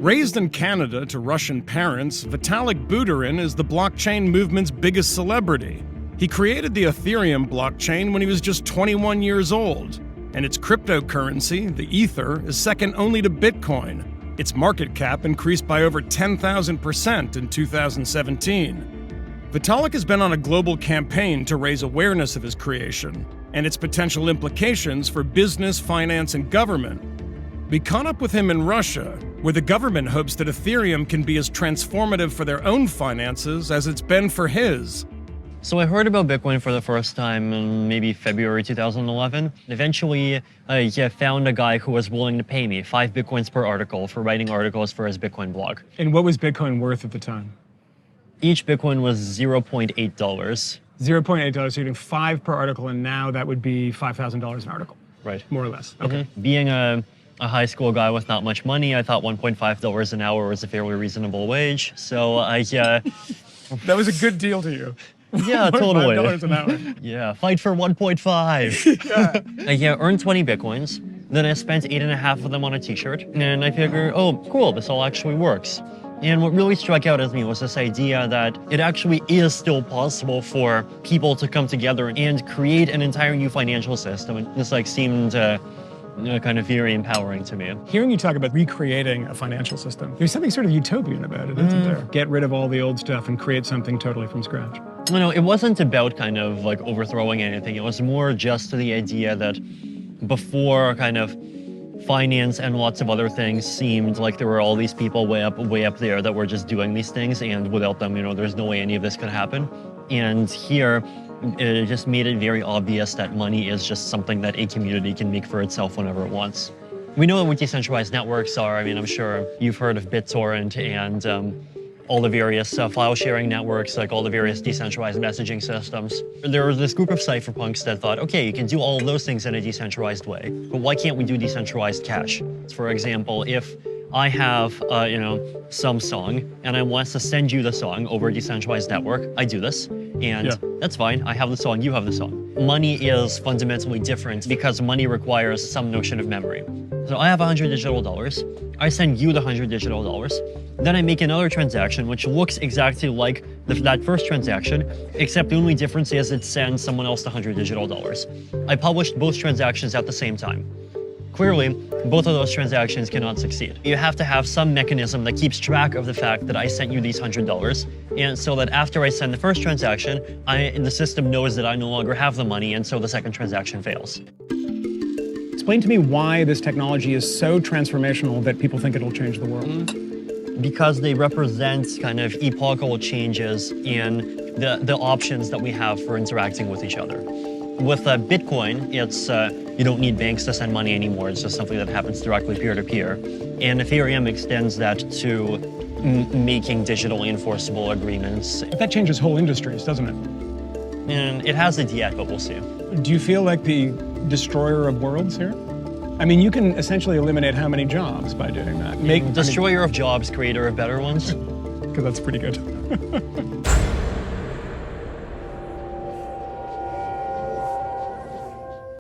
Raised in Canada to Russian parents, Vitalik Buterin is the blockchain movement's biggest celebrity. He created the Ethereum blockchain when he was just 21 years old, and its cryptocurrency, the Ether, is second only to Bitcoin. Its market cap increased by over 10,000% in 2017. Vitalik has been on a global campaign to raise awareness of his creation and its potential implications for business, finance, and government. We caught up with him in Russia, where the government hopes that Ethereum can be as transformative for their own finances as it's been for his. So I heard about Bitcoin for the first time in maybe February 2011. Eventually, I found a guy who was willing to pay me 5 Bitcoins per article for writing articles for his Bitcoin blog. And what was Bitcoin worth at the time? Each Bitcoin was $0.8. $0.8, so you're doing 5 per article, and now that would be $5,000 an article. Right. More or less. Okay. Being a high school guy with not much money, I thought $1.5 an hour was a fairly reasonable wage. So I, That was a good deal to you. yeah, totally. $5 an hour. Yeah, fight for 1.5. I earned 20 Bitcoins. Then I spent 8.5 of them on a t-shirt. And I figured, oh, cool, this all actually works. And what really struck out at me was this idea that it actually is still possible for people to come together and create an entire new financial system. And this seemed kind of very empowering to me. Hearing you talk about recreating a financial system, there's something sort of utopian about it, isn't there? Get rid of all the old stuff and create something totally from scratch. It wasn't about kind of overthrowing anything. It was more just the idea that before kind of finance and lots of other things seemed like there were all these people way up there that were just doing these things, and without them, there's no way any of this could happen. And here, it just made it very obvious that money is just something that a community can make for itself whenever it wants. We know what decentralized networks are. I'm sure you've heard of BitTorrent and all the various file sharing networks, like all the various decentralized messaging systems. There was this group of cypherpunks that thought, okay, you can do all of those things in a decentralized way, but why can't we do decentralized cash? For example, if I have, some song, and I want to send you the song over a decentralized network, I do this, and that's fine. I have the song, you have the song. Money is fundamentally different because money requires some notion of memory. So I have $100 digital. I send you the $100 digital. Then I make another transaction which looks exactly like that first transaction, except the only difference is it sends someone else the $100 digital. I published both transactions at the same time. Clearly, both of those transactions cannot succeed. You have to have some mechanism that keeps track of the fact that I sent you these $100, and so that after I send the first transaction, the system knows that I no longer have the money, and so the second transaction fails. Explain to me why this technology is so transformational that people think it'll change the world. Because they represent kind of epochal changes in the options that we have for interacting with each other. With Bitcoin, it's you don't need banks to send money anymore. It's just something that happens directly peer-to-peer. And Ethereum extends that to making digitally enforceable agreements. But that changes whole industries, doesn't it? And it hasn't yet, but we'll see. Do you feel like the destroyer of worlds here? You can essentially eliminate how many jobs by doing that? Destroyer of jobs, creator of better ones. Because that's pretty good.